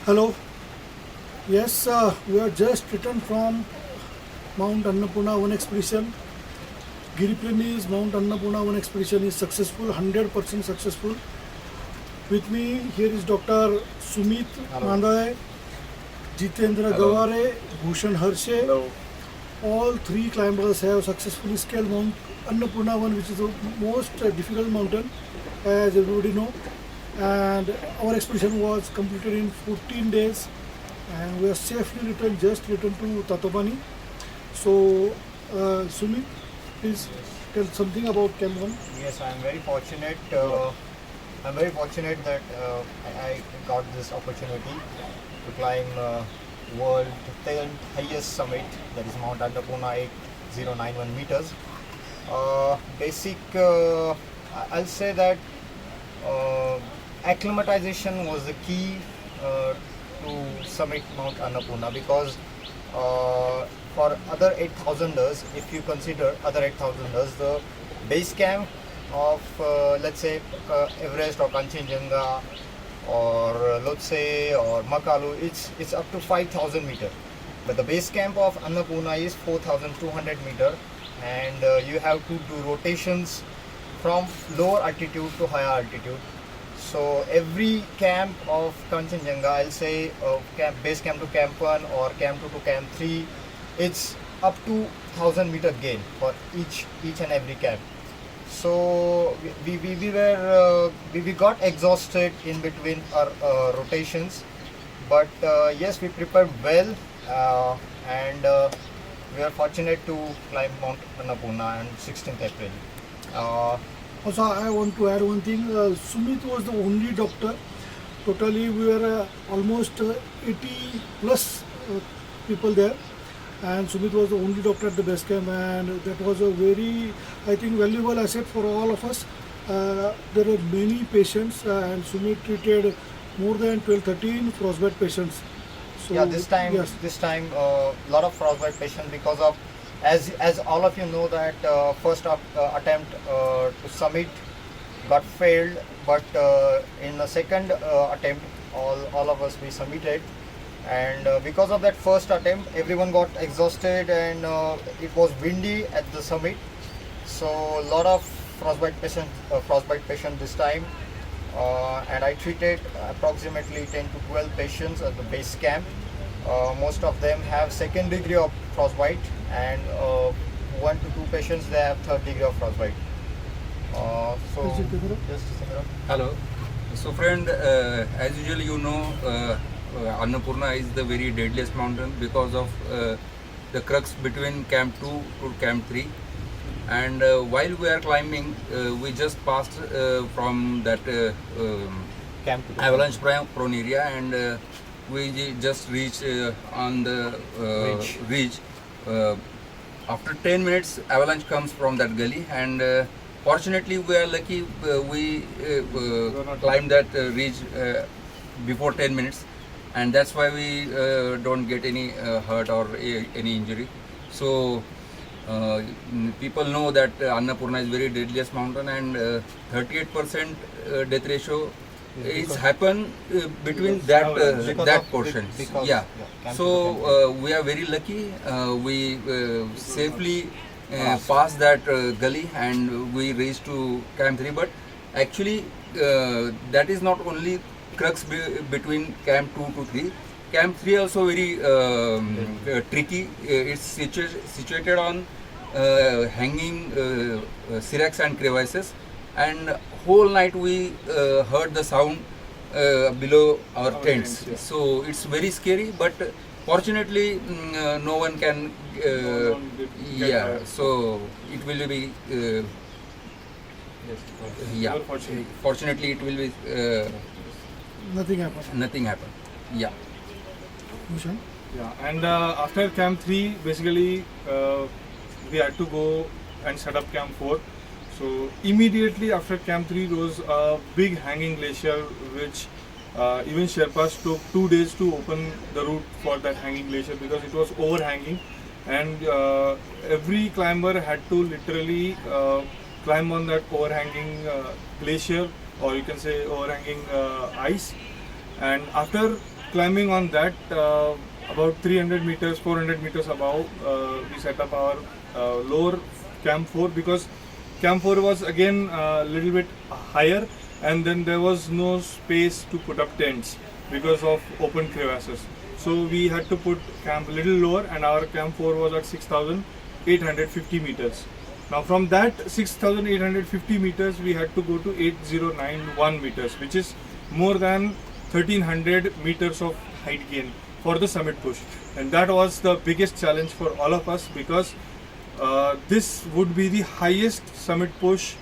Hello. Yes, we are just returned from Mount Annapurna one expedition. Giripremi's Mount Annapurna one expedition is successful, 100% successful. With me here is Dr. Sumit Mandale, Jitendra Hello. Gaware, Bhushan Harshe. Hello. All three climbers have successfully scaled Mount Annapurna one, which is the most difficult mountain, as everybody know. And our expedition was completed in 14 days, and we are safely just returned to Tatopani. So, Sumit, please tell something about Camp 1. Yes, I'm very fortunate. I'm very fortunate that I got this opportunity to climb world 10th highest summit, that is Mount Annapurna 8091 meters. I'll say that acclimatization was the key to summit Mount Annapurna, because for other 8,000ers, if you consider other 8,000ers, the base camp of let's say Everest or Kanchenjunga or Lhotse or Makalu, it's up to 5,000 meter. But the base camp of Annapurna is 4,200 meter, and you have to do rotations from lower altitude to higher altitude. So every camp of Kanchenjunga, I'll say base camp to camp 1 or camp 2 to camp 3, it's up to 1,000 meter gain for each and every camp. So we got exhausted in between our rotations, but yes, we prepared well, and we are fortunate to climb Mount Annapurna on 16th April. Also, I want to add one thing. Sumit was the only doctor. Totally, we were almost 80 plus people there, and Sumit was the only doctor at the base camp, and that was a very, I think, valuable asset for all of us. There were many patients, and Sumit treated more than 12-13 frostbite patients. So, Yeah, this time lot of frostbite patients, because of, as all of you know, that first attempt to summit got failed, but in the second attempt all of us we submitted, and because of that first attempt everyone got exhausted, and it was windy at the summit, so a lot of frostbite patient this time, and I treated approximately 10 to 12 patients at the base camp. Most of them have second degree of frostbite, and 1 to 2 patients they have third degree of frostbite. Just a second. Just a second. Hello. So friend, as usually you know, Annapurna is the very deadliest mountain because of the crux between camp 2 to camp 3. And while we are climbing, we just passed from that Camp to avalanche prone area, and we just reached on the ridge. After 10 minutes, avalanche comes from that gully, and fortunately we are lucky. We climbed that ridge before 10 minutes, and that's why we don't get any hurt or any injury. So people know that Annapurna is very deadliest mountain, and 38% death ratio it's happened between that portion. Yeah. So we are very lucky. We safely passed that gully, and we reached to camp 3. But actually, that is not only crux between camp 2 to 3. Camp 3 also very tricky. It's situated on hanging seracs and crevasses, and whole night we heard the sound below our tents. So it's very scary, but fortunately no one can yeah, so it will be yeah, fortunately it will be Nothing happened. nothing happened. Yeah. Bhushan? Yeah, and after camp 3, basically we had to go and set up camp 4. So immediately after camp 3 there was a big hanging glacier, which even Sherpas took 2 days to open the route for that hanging glacier, because it was overhanging, and every climber had to literally climb on that overhanging glacier, or you can say overhanging ice. And after climbing on that, about 300 meters, 400 meters above, we set up our lower Camp 4, because Camp 4 was again a little bit higher, and then there was no space to put up tents because of open crevasses. So we had to put camp a little lower, and our Camp 4 was at 6,850 meters. Now from that 6,850 meters, we had to go to 8,091 meters, which is more than 1,300 meters of height gain for the summit push. And that was the biggest challenge for all of us, because this would be the highest summit push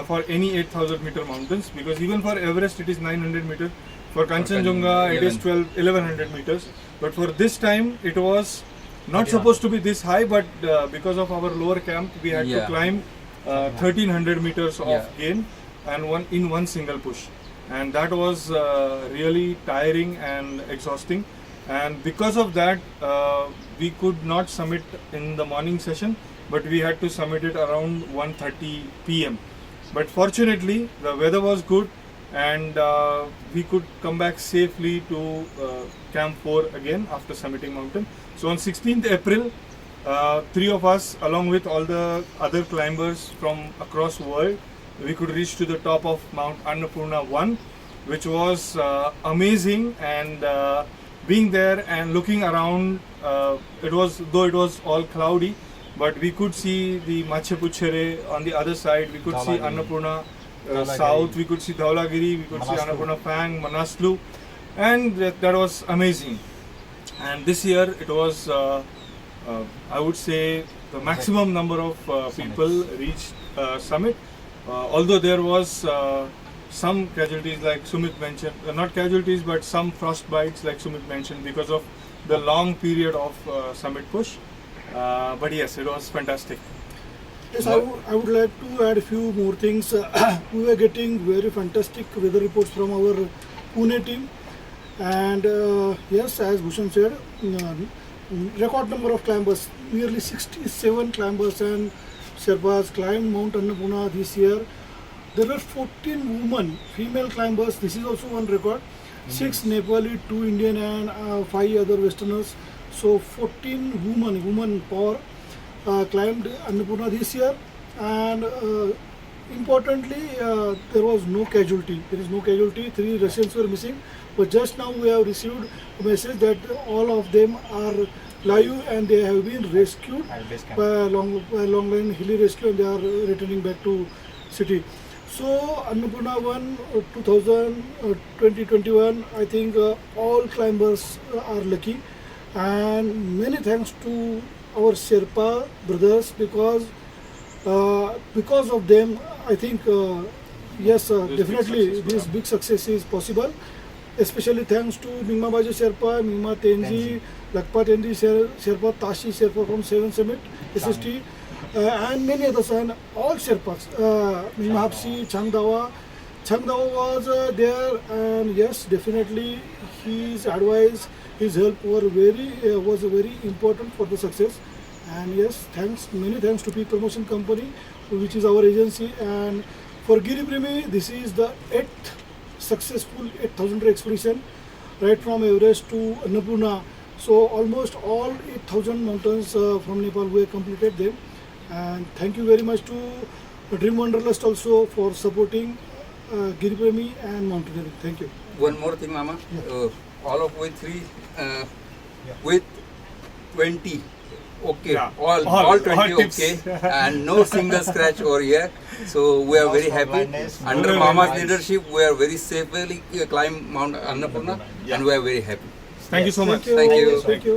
for any 8,000 meter mountains, because even for Everest it is 900 meters, for Kanchenjunga it is 1,100 meters, but for this time it was not supposed to be this high, but because of our lower camp we had to climb 1,300 meters of gain and one single push, and that was really tiring and exhausting. And because of that, we could not summit in the morning session, but we had to summit it around 1:30 p.m. But fortunately, the weather was good, and we could come back safely to Camp 4 again after summiting mountain. So on 16th April, 3 of us, along with all the other climbers from across the world, we could reach to the top of Mount Annapurna 1, which was amazing. And being there and looking around, it was all cloudy, but we could see the Machepuchere on the other side. We could see Annapurna south, we could see Dhaulagiri, we could see Annapurna Phang, Manaslu, and that was amazing. And this year it was, I would say, the maximum number of people reached summit, although there was some casualties, like Sumit mentioned, not casualties but some frost bites, like Sumit mentioned, because of the long period of summit push. But yes, it was fantastic. Yes, I would like to add a few more things. We were getting very fantastic weather reports from our Pune team, and yes, as Bhushan said, record number of climbers, nearly 67 climbers and Sherpas climbed Mount Annapurna this year. There were 14 women, female climbers. This is also one record. 6 Nepali, 2 Indian, and 5 other Westerners. So 14 women power climbed Annapurna this year. And importantly, there was no casualty. There is no casualty. 3 Russians were missing. But just now we have received a message that all of them are live and they have been rescued by long line hilly rescue, and they are returning back to city. So Annapurna 1 2021, I think all climbers are lucky, and many thanks to our Sherpa brothers, because of them I think yes, definitely this big success is possible. Especially thanks to Mingma Baje Sherpa, Mingma Tenji, Lakpa Tenji Sherpa, Tashi Sherpa from 7 Summit, SST, and many others, and all Sherpas, Mingma Hapsi, Changdawa was there, and yes, definitely his advice, his help was very important for the success. And yes, many thanks to Peak Promotion Company, which is our agency. And for Giripremi, this is the 8th successful 8,000 expedition, right from Everest to Annapurna. So almost all 8,000 mountains from Nepal, we have completed them. And thank you very much to Dream Wanderlust also for supporting Giripremi and mountaineering. Thank you. One more thing, Mama. All of we 3 with 20. Okay, Yeah. all 20 tips. okay, and no single scratch over here. So we are very happy. blindness, Under no Mama's blindness. leadership, we are very safely climb Mount Annapurna, and we are very happy. Thank you so much. Thank you. Thank you. Thank you.